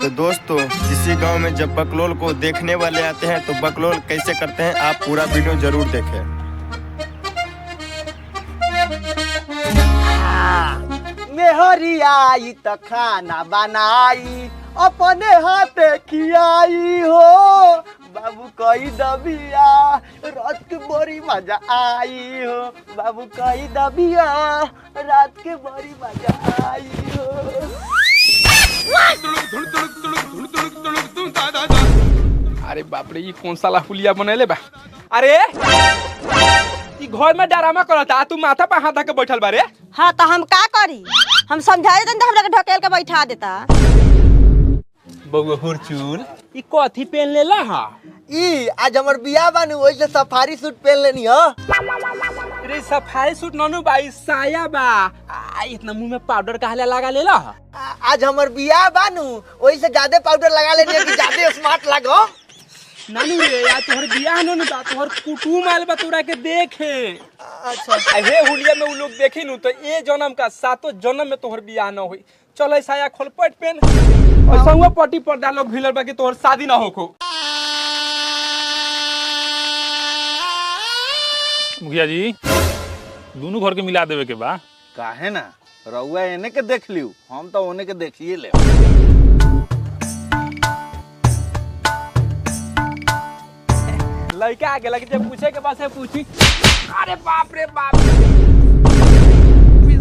तो दोस्तों किसी गांव में जब बकलोल को देखने वाले आते हैं तो बकलोल कैसे करते हैं आप पूरा वीडियो जरूर देखें। मेहरी आई त खाना बनाई अपने हाथे खियाई हो बाबू कई दबिया रात के बड़ी मजा आई हो बाबू कई दबिया रात के बड़ी मजा आई हो। अरे बाप रे, ये कौन सा लाफुलिया बनेले बा? अरे ई घर में डरामा करता, तू माथा पे हाथ धके बैठल बा रे। हाँ तो हम का करी, हम समझा देते तो हमरा के ढकेल के बैठा देता। बउआ हुरचूल ई कथी पहन लेला हा? ई आज हमर बियाह बानू ओइसे सफारी सूट पहन लेनी हो। रे सफारी सूट ननु भाई साया बा। इतना मुंह में पाउडर काहे लगा लेला हा? आज हमर बियाह बानू ओइसे ज्यादा पाउडर लगा लेनी कि ज्यादा स्मार्ट लगो। नानू रे यार तोहर बियाह ननु बा, तोहर कुटुम आइल बा तोरा के देखे। अच्छा हे हुलिया में उ लोग देखी नु तो ए जन्म का सातों जन्म में तोहर बियाह न होई। चल साया खोल पट पेन ऐसा हुआ पट्टी पर्दा लोग भिलर बा कि तोहर शादी ना होखो। मुखिया जी दोनों घर के मिला देवे के बा। काहे ना रउआ एने के देख लियो, हम तो ओने के देखिए ले। लड़का आगे लगे जब पूछे के बाद से पूछी। अरे बाप रे बाप,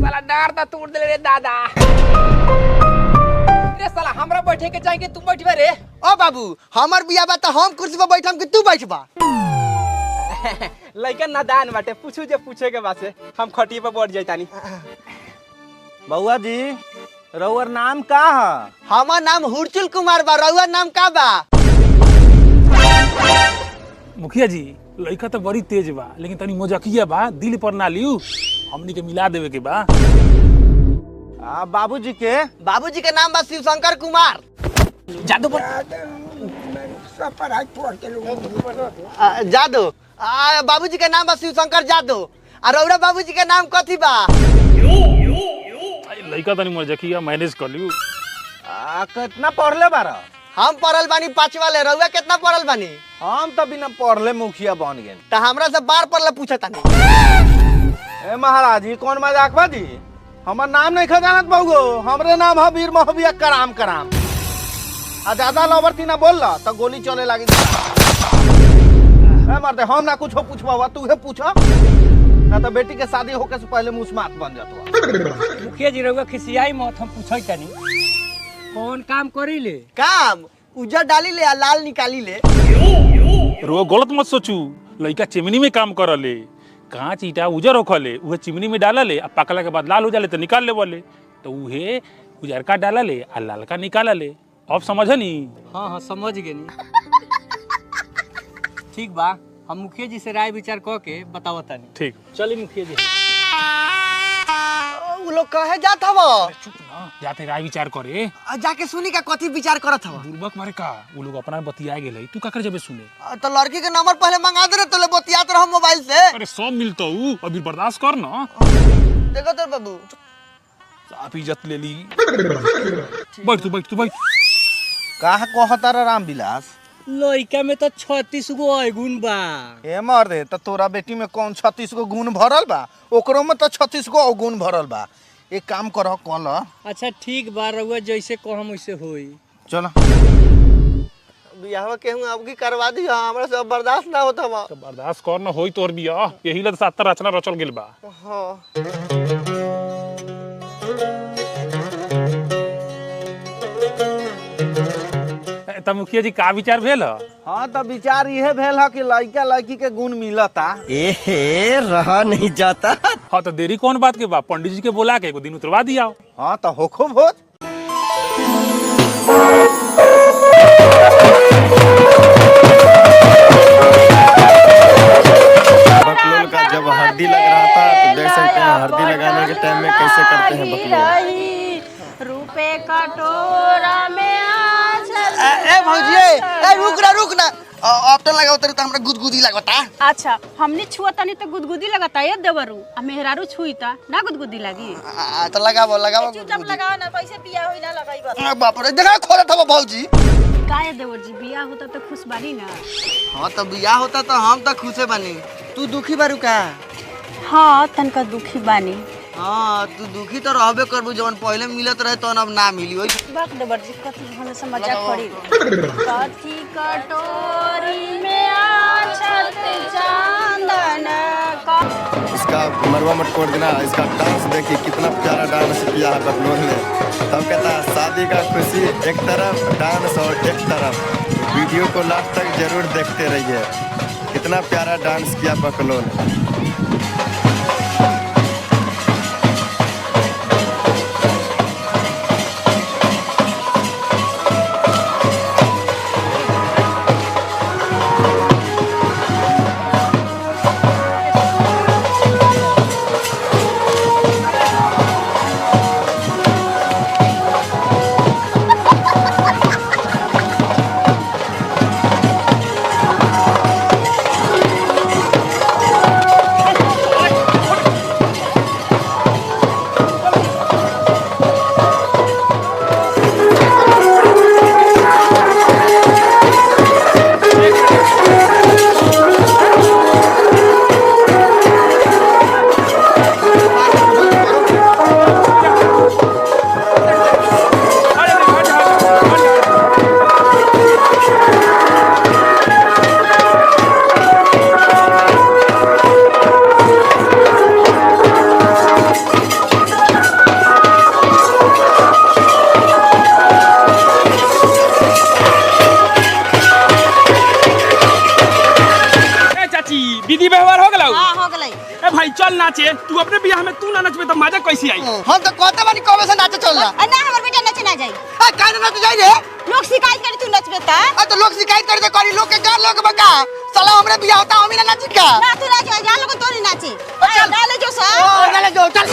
साला डार दा तोड़ दे रे दादा। रे साला हमरा बैठे के जाएंगे तू बैठबे रे। ओ बाबू हमर बियाह बा त हम कुर्सी पर बैठम कि तू बैठबा? लड़का नादान बाटे, पूछू जे पूछे के बाद से हम खटिए पे बैठ जाइतानी। बउआ जी रउआ नाम का है? हमर नाम हुरचुल कुमार बा, रउआ नाम का बा? मुखिया जी लड़का तो बड़ी तेज बा लेकिन तनी मजाकिया बा, दिल पर ना लियो, हमनी के मिला देवे के बा। बाबूजी के? बाबूजी के नाम बा शिवशंकर कुमार। जादू पर जादू बाबूजी के नाम बा शिवशंकर जादू। और रउरा बाबूजी के नाम कथी बा? लड़का तनी मजाकिया मैनेज कर लियो। कितना पढ़ले बारा? हम पढ़ल बानी 5 वाले, रउआ कितना पढ़ल बानी? हम तो बिना पढ़ले मुखिया बन गए। त हमरा से बार पढ़ले पूछतानी। ए महाराज जी कौन मजाक बा जी? हमर नाम नहीं खजानत बहुगो, हमरे नाम है वीर मोहबिया कराम कराम। आ ज्यादा लवर्ती ना बोल ला तो गोली चले लगी। ए मर्दे हम ना कुछ पूछबा, तू हे पूछ ना तो बेटी के शादी होके से पहले मुस्मात बन जातो। मुखिया जी रउआ खिसियाई मत, हम पूछै तनी कौन काम करी ले? काम उजर डाली ले आ लाल निकाली ले। रो गलत मत सोचू, लड़का चिमनी में काम करले, कांच ईटा उजर होखले उहे चिमनी में डालले आ पकला के बाद लाल हो जाले तो निकाल ले बोले, तो उहे उजरका डालले आ लालका निकालले। अब समझनी? हाँ समझ गेनी। ठीक बा, हम मुखिया जी से राय विचार क के बताओ तनी। ठीक चली मुखिया जी। उ लोग कहे जात हव? चुप ना, जाते राय विचार करे। जाके सुनी का कथी विचार करत हव? बुर्बक मारे का वो लोग अपना बतिया गेले, तू का कर जबे सुने? तो लड़की के नंबर पहले मंगा दे रे, तो ले बतियात रह मोबाइल से। अरे सब मिलता हूँ, अभी बर्दाश्त कर ना। देखो तो बाबू साफ इज्जत ले ली। बैठ तू बैठ। कहा कहता राम विलास? लड़का में तो 36 गो गुण बा। ए मर्दे तो तोरा बेटी में कौन 36 गो गुण भरल बा? ओकरो में तो 36 गो गुण भरल बा। एक काम कर कल। अच्छा ठीक बा, रउआ जैसे कहम वैसे होई। चल बियाह केहू अब की करवा दी, हमरा से बर्दाश्त ना होता बा। तो बर्दाश्त कर ना होई तोर बियाह, यही ला 70 रचना रचल गेल बा। हां त मुखिया जी का विचार भेल? हाँ तो विचार यह भेल है कि लड़का लड़की के गुण मिलता। एहे रहा नहीं जाता। हाँ तो देरी कौन बात के बा, पंडित जी के बोला के एगो दिन उतरवा दिया। हाँ तो होखो भोज। बकलोल का जब हल्दी लग रहा था तो देख सकते हैं हल्दी लगाने के टाइम में कैसे करते हैं बकलोल। रुपए कटोरा में ए भौजी, ए रुक ना अब तो लगा उतर तो हमरा गुदगुदी लगता। अच्छा हमने छुआ तनी तो गुदगुदी लगता है देवरू आ मेहरारू छुईता ना गुदगुदी लगी। तो लगाबो लगाबो चुपचाप लगाओ ना पैसे बिया होई ना लगाई बाप रे देखा खोला था भौजी। काहे देवर जी बिया होता तो खुश बानी ना। हां तो बियाह होता तो हम तो खुशे बानी। तू दुखी बारू का? हाँ तनका दुखी बानी। हाँ तू दुखी तो रहबे करबू जवन पहले मिलत रहे तो अब ना मिली ओई। बात देवर जी कथी हमने से मजाक करी कथी कटोरी में आछत चांदन का। इसका मरवा मत कोड देना। इसका डांस देखिए कितना प्यारा डांस किया है बकलोल ने। तब कहता है शादी का खुशी एक तरफ डांस और एक तरफ। वीडियो को लास्ट तक जरूर देखते रहिए। कितना प्यारा डांस किया बकलोल। विधि व्यवहार हो गला। हां हो गलै। ए भाई चल नाचे। तू अपने बियाह में तू ना नचबे तो मजा कैसी आई? हम तो कहते बानी कबे से नाचे चल जा। ना हमर बेटा नचे ना जाई। आ काहे नाच जाई रे? लोग शिकायत करे तू नचबे ता। आ तो लोग शिकायत करे तो करी लोग के गार लोग बका। साला हमरे बियाह होता हम ही ना नाची का। ना तू ना जा जा लोग तो नहीं नाचे। चल डाले जो सा। ओ डाले जो चल।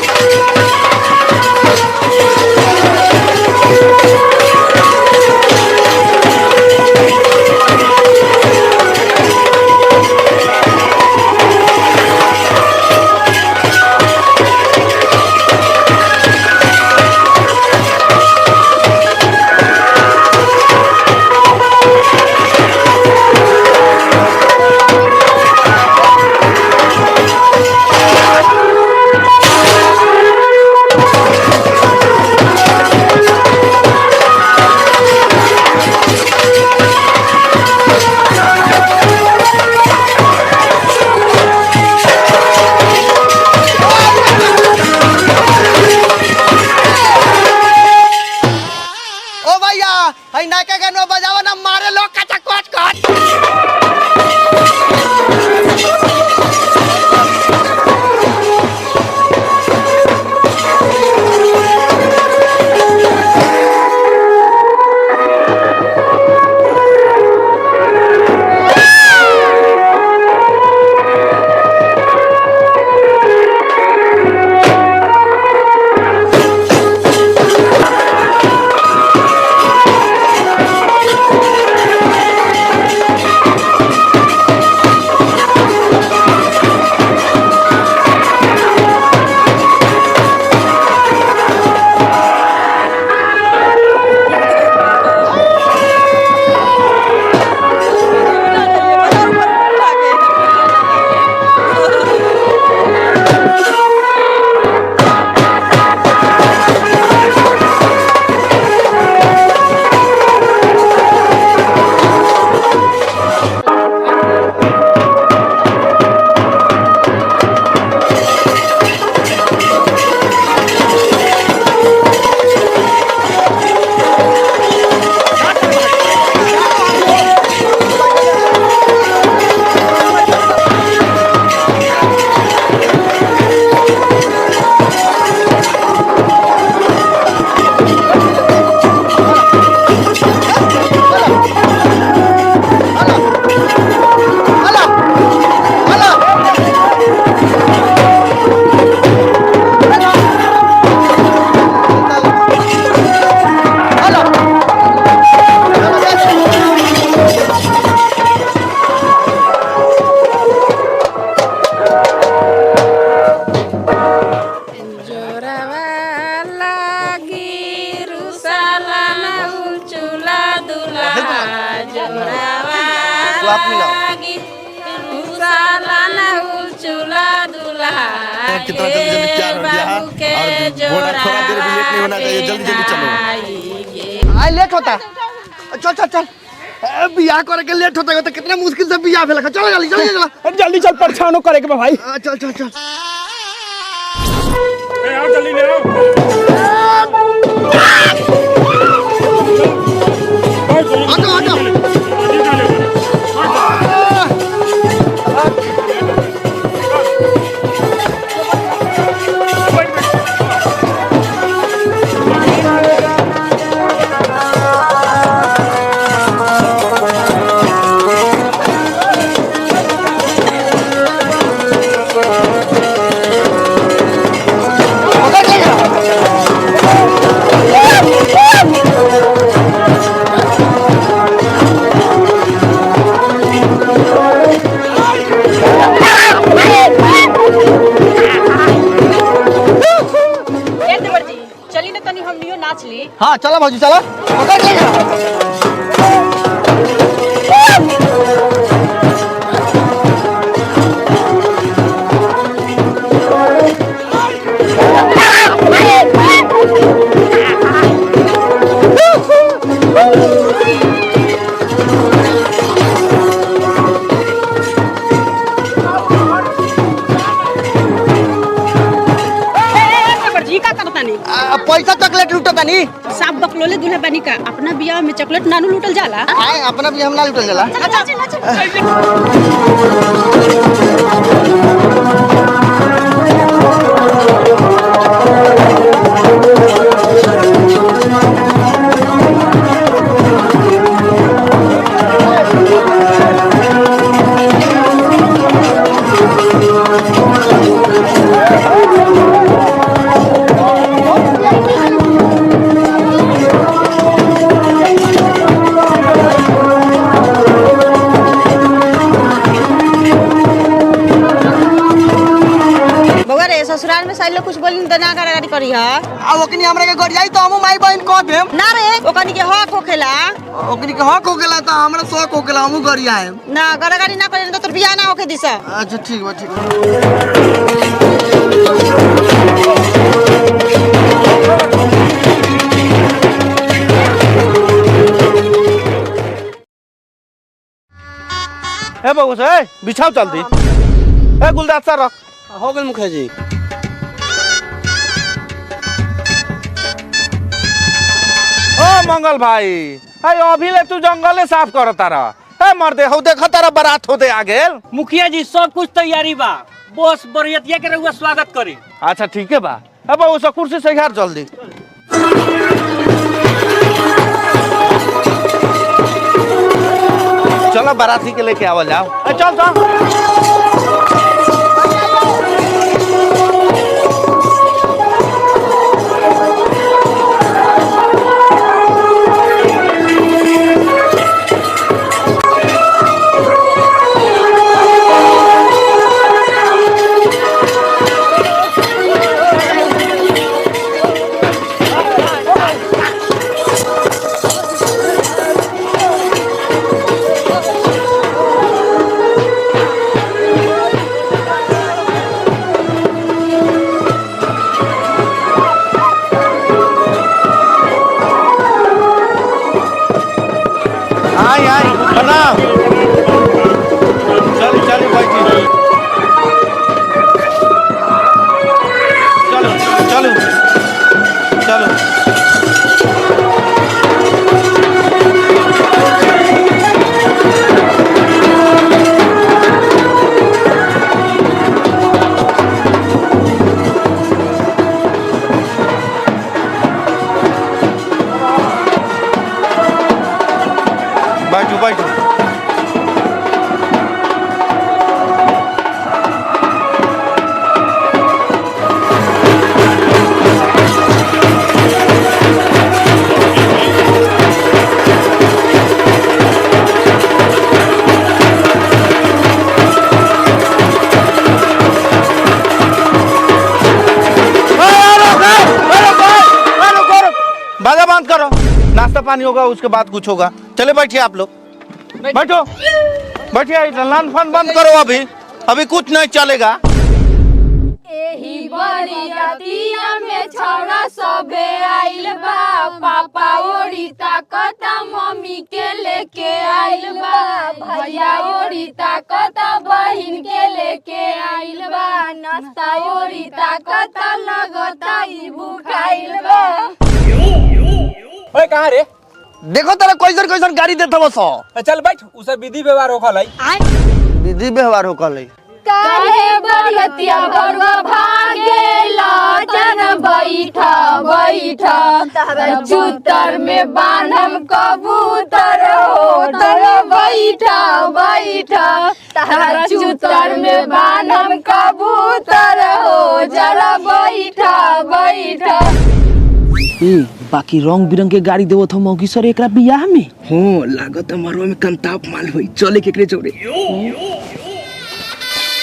हई नाका गाना बजावा ना मारे लोग कचा कोच कोच। क्लाप मिलाओ। कितना जल्दी जल्दी प्यार हो गया है और थोड़ा देर भी लेट नहीं होना चाहिए, जल्दी जल्दी चलो। आई लेट होता, चल चल चल, बियाह करे के लेट होता है तो कितना मुश्किल से बियाह भेल। चल जल्दी जल्दी चल, जल्दी चल, परेशान करे के बा भाई। चल चल चल। आओ जल्दी ले आओ। हटो हटो। हाँ चलो भाजी चलो। पैसा चॉकलेट लूटो तनी साफ बकलोले दूल्हा बनी का अपना बियाह में चॉकलेट नानू लूटल जाला। आए अपना भी हम ना लूटल जाला। ससुराल में साइलो कुछ बोली त ना गाड़ी करी है। आ ओकनी हमरा के घर जाई तो हम माई बहन कह देम ना रे ओकनी के हक होखेला। ओकनी के हक होखेला तो हमरा शौक होखेला हम घर आए ना गाड़ी ना करी तो तोर बियाह ना होखे दिस। अच्छा ठीक बा ठीक ए बबू से बिछाओ जल्दी। ए गुलदास सर रख। हो गए मुखिया जी। ओ मंगल भाई, अभी ले तू जंगले साफ करता रह। ए मर्दे हो देख तारा बारात होते आ गेल। मुखिया जी सब कुछ तैयारी बा, बस बरियतिया के रहुआ स्वागत करी। अच्छा ठीक है बा। अब उस कुर्सी से घर जल्दी। चलो बाराती के लेके आवल जाओ। चल चल। नाश्ता पानी होगा उसके बाद कुछ होगा। चले बैठिए आप लोग। बैठो बैठिए, लान फन बंद करो। अभी कुछ नहीं चलेगा। एही बरियतिया में छौड़ा सबे आइल बा, पापा ओरी ताकता मम्मी के लेके आइल बा, भैया ओरी ताकता बहिन के लेके आइल बा, नाश्ता ओरी ताकता लगता ई भूखाइल बा। ओए कहाँ रे? देखो तेरा कैसन कैसन गाड़ी देता बस। चल बैठ, उसे विधि व्यवहार होखल है। विधि व्यवहार हो कल काहे बरियतिया बरुआ भागेला, जन बैठा बैठा तारा चूतर में बांधम कबूतर हो, तर बैठा बैठा तारा चूतर में बांधम कबूतर हो, जरा बैठा बैठा। बाकी रंग बिरंग के गाड़ी देवो थो मौकी सर एकरा बियाह में। हो लागत मरवा में कंताप माल हुई, चले केकरे चोरे।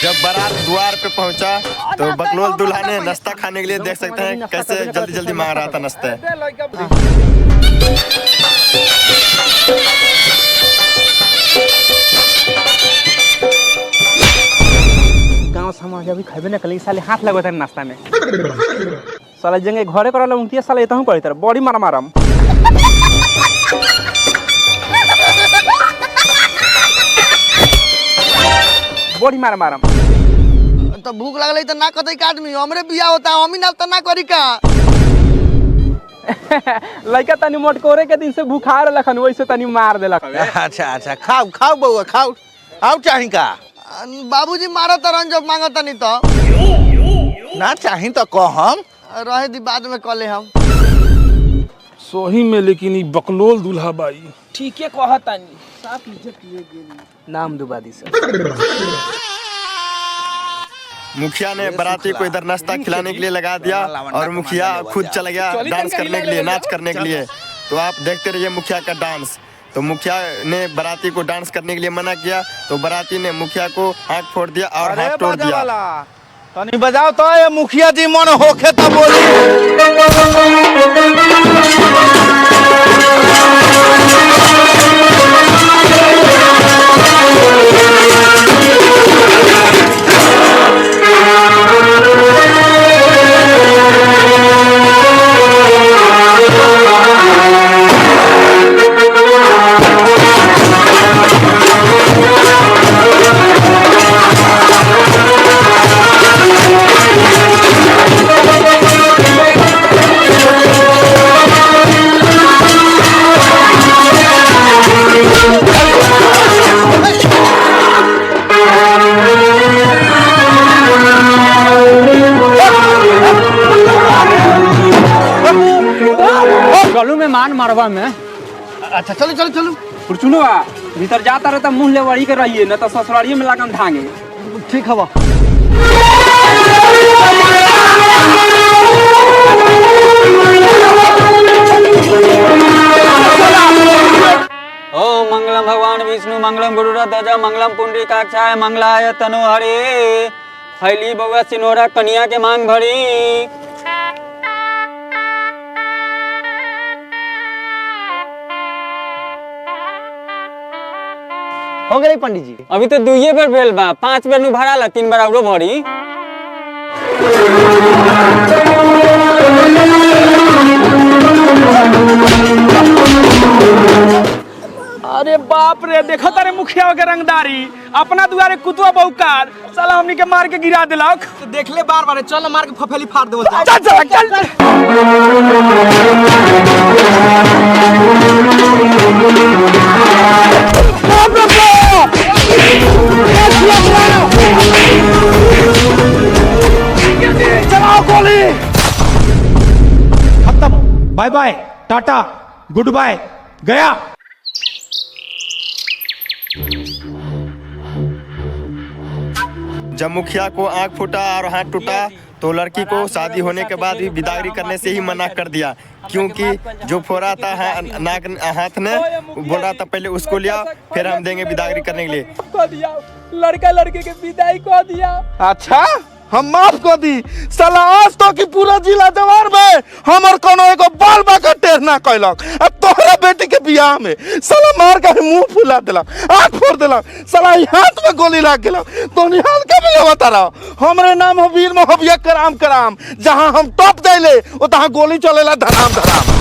जब बारात द्वार पे पहुंचा तो बकलोल दूल्हा ने नाश्ता खाने के लिए देख सकते हैं कैसे जल्दी जल्दी मांग रहा था नाश्ता। गाँव समाज अभी खेबे न कल साले हाथ लगता है नाश्ता में। साला जंगे घरे करल उनकी साला इतहु पड़ी तर बॉडी मारा मारम। बॉडी मारा मारम। तो भूख लगल तो ना कतई का आदमी हमरे बियाह होता हमी ना तो ना करी का। लड़का तनी मोटकोरे के दिन से बुखार लखन वैसे तनी मार देलक। अच्छा अच्छा, खाओ खाओ बउआ खाओ। आओ चाही का? बाबूजी मारो तरन जब मांगता नहीं तो ना चाही तो कहम। रहे दी बाद में कले हम। सोही में लेकिन ई बकलोल दूल्हा बाई। ठीक है कहतानी। साफ इज्जत ले गेली। नाम दुबा दी सर। मुखिया ने बाराती को इधर नाश्ता खिलाने के लिए लगा दिया और मुखिया खुद चला गया डांस करने के लिए, नाच करने के लिए। तो आप देखते रहिए मुखिया का डांस। तो मुखिया ने बाराती को डांस करने के लिए मना किया तो बाराती ने मुखिया को आंख फोड़ दिया और हाथ तोड़ दिया। तनी बजाओ तो ये मुखिया जी मन होखे तो बोली। गलू में मान मरवा में। अच्छा चलो चलो चलो। फुरचुनो भीतर जाता रहता मुंह ले वड़ी के रहिए न तो ससुरारिये में लागन धांगे। ठीक हवा। ओम मंगलम भगवान विष्णु मंगलम गुरुरध्वज मंगलम पुंडरीकाक्षाय मंगलाय तनु हरे। फैली बउआ सिनोरा कन्या के मांग भरी। हो गई पंडित जी। अभी तो दुइये बेर भेल बा, 5 बेर नु भरा ला, 3 बेर औरो भरी। अरे बाप रे, देखो तारे मुखिया के रंगदारी। अपना दुआरे कुतुआ बहुकार साला हमनी के मार के गिरा देलक। तो देख ले बार बार चल मार के फफेली फाड़ देबो। चल चल चल। चलाओ गोली। खत्म, bye bye, tata, good bye, गया। जब मुखिया को आंख फूटा और हाथ टूटा तो लड़की को शादी होने के बाद भी बिदागरी करने से ही मना कर दिया, क्योंकि जो फोड़ा था नाक हाथ ने बोल रहा था पहले उसको लिया फिर हम देंगे बिदागरी करने के लिए। को दिया लड़का लड़के के विदाई को दिया। अच्छा हम माफ कर दी। साला आज तो कि पूरा जिला जवार में हमर कोनो एगो बाल बाका टेढ़ ना कैलक। अब तोहरा बेटी के बियाह में साला मार के मुंह फुला देलक, आँख फोड़ देलक, साला हाथ में गोली लाग गेलक। तो निहाल के मिले बता रहा हमरे नाम हो वीर मोहबिया कराम कराम। जहाँ हम टॉप जाइले वो तहाँ गोली चलेला धराम धराम।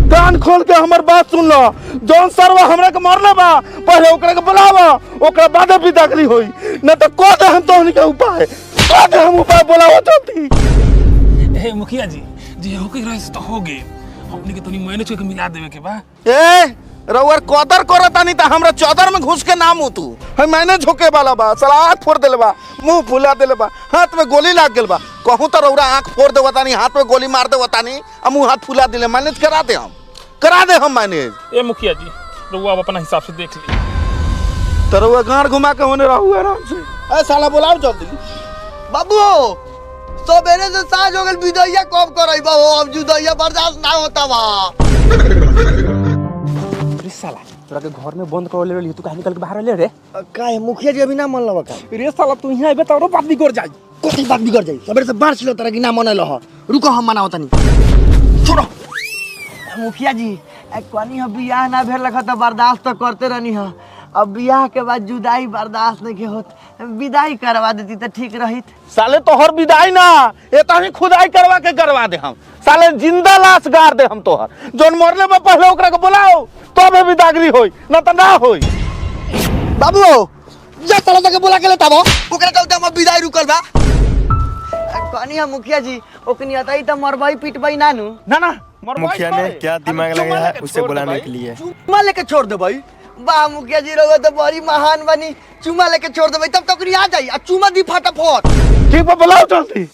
कान खोल के हमर बात सुन लो। जौन सरवा हमरा के मारले बा पहले ओकरा के बुलावा, ओकरा बाद विदागरी होई। न तो को दे हम तोहनी के उपाय, को दे हम उपाय बोलावा जल्दी। ए मुखिया जी जे हो के रहिस तो हो गे, अपने के तनी मैनेज करके मिला देवे के बा। ए रउअर कदर करता नहीं त हमरा चौदर में घुस के नाम तू है मैनेज होके वाला बा। साला हाथ फोड़ देले बा, मुंह फुला देले बा, हाथ में गोली लाग गेल बा। कहूं तो रउरा आंख फोड़ देवता नहीं, हाथ में गोली मार देवता नहीं, आ मुंह हाथ फुला दिले। मैनेज करा दे हम मैनेज। ए मुखिया जी रउआ आप अपना हिसाब से देख ली। तो रउआ गांड घुमा के होने रहू आराम से। ए साला बुलाओ जल्दी। बाबू सबेरे से साँझ हो गल, विदैया कब करई बा हो? अब जुदैया बर्दाश्त ना होता बा। अरे साला तोरा के घर में बंद कर ले रही, तू काहे निकल के बाहर ले रे? काहे मुखिया जी अभी ना मन लवा का? रे साला तू यहाँ आबे तो बात बिगड़ जाई। कोई बात बिगड़ जाई। सबेरे से बाढ़ छिलो तरह की ना मन लह। रुको हम मनाओ तनी। छोड़ो मुखिया जी, कोनी हम बियाह ना भेल लखा तो बर्दाश्त तो करते रहनी ह। अब बियाह के बाद जुदाई बर्दाश्त नहीं के होत, विदाई करवा देती तो ठीक रहित। साले तोहर विदाई ना एता ही खुदाई करवा दे हम। साले जिंदा लाश गाड़ दे हम तोहर। जोन मरले में पहले ओकरा के बुलाओ तबे विदागरी होई, ना त ना होई। बाबू जा साला जाके बुला के लेता बा, ओकरा चलते हम विदाई रुकल बा। कोनी हम मुखिया जी ओकनी अतई त मरबई पिटबई नानू। ना ना मुखिया ने क्या दिमाग लगाया है उसे बुलाने के लिए? चुम्मा लेके छोड़ दे भाई। वाह मुखिया जी रहो तो बड़ी महान बनी। चुम्मा लेके छोड़ दे भाई, तब तक आ जाई। आ चुम्मा दी फटाफट। ठीक बा बुलाओ जल्दी।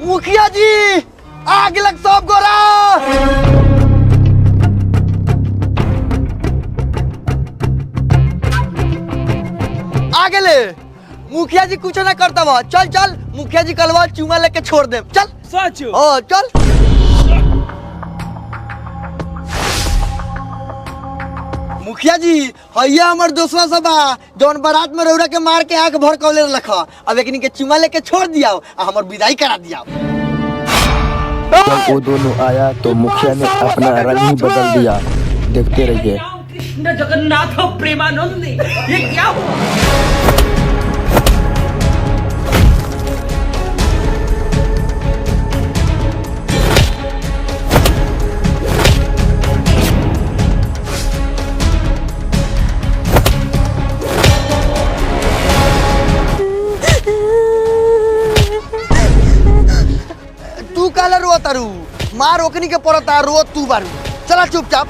मुखिया जी आग लग सब गोरा। आगे ले मुखिया जी कुछ ना करता बा। चल चल मुखिया जी कलवा चुमा लेके छोड़ दे। चल सच ओ चल। मुखिया जी हैया हमर दोस्तवा सब बा जौन बारात में रौरा के मार के आंख भर कौले रखा। अब एकनी के चुमा लेके छोड़ दिया आ हमर विदाई करा दिया। जब वो दोनों आया तो मुखिया ने अपना रंग ही बदल दिया। देखते रहिए। कृष्ण जगन्नाथ प्रेमानंद ये क्या हुआ? तू काला रो तारू? मार ओकनी के पड़ता रो तू बारू। चला चुपचाप।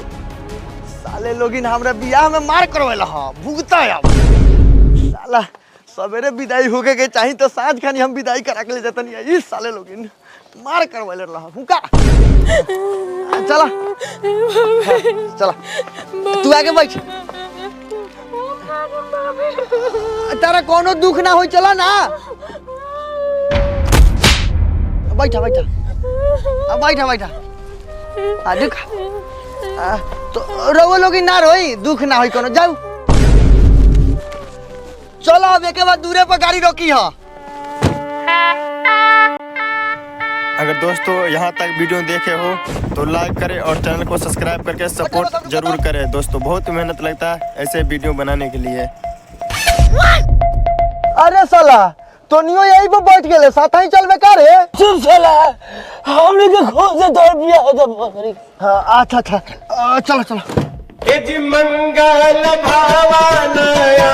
साले लोगिन हमरा बियाह में मार करवेला ह भुगता अब। साला सवेरे विदाई होके के चाही तो साँझ खानी हम विदाई करा के ले जतनी। ई साले लोगिन मार करवेले रहा भूका। चला चला तू आगे बैठ। तारा कोनो दुख ना होई। चला ना बैठा बैठा बैठा बैठा। दुख तो रउआ लोग ना रोई, दुख ना होई कोनो। जाऊ चलो अब एक बार दूरे पर गाड़ी रोकी है। अगर दोस्तों यहाँ तक वीडियो देखे हो तो लाइक करें और चैनल को सब्सक्राइब करके सपोर्ट जरूर करें। दोस्तों बहुत मेहनत लगता है ऐसे वीडियो बनाने के लिए। अरे साला तो नियो यही पे बैठ गेले, साथ ही चल बेकार है। चुप साला हमने के खूब से दौड़ पिया हो जब बकरी। हां अच्छा अच्छा चलो चलो। मंगल भावानया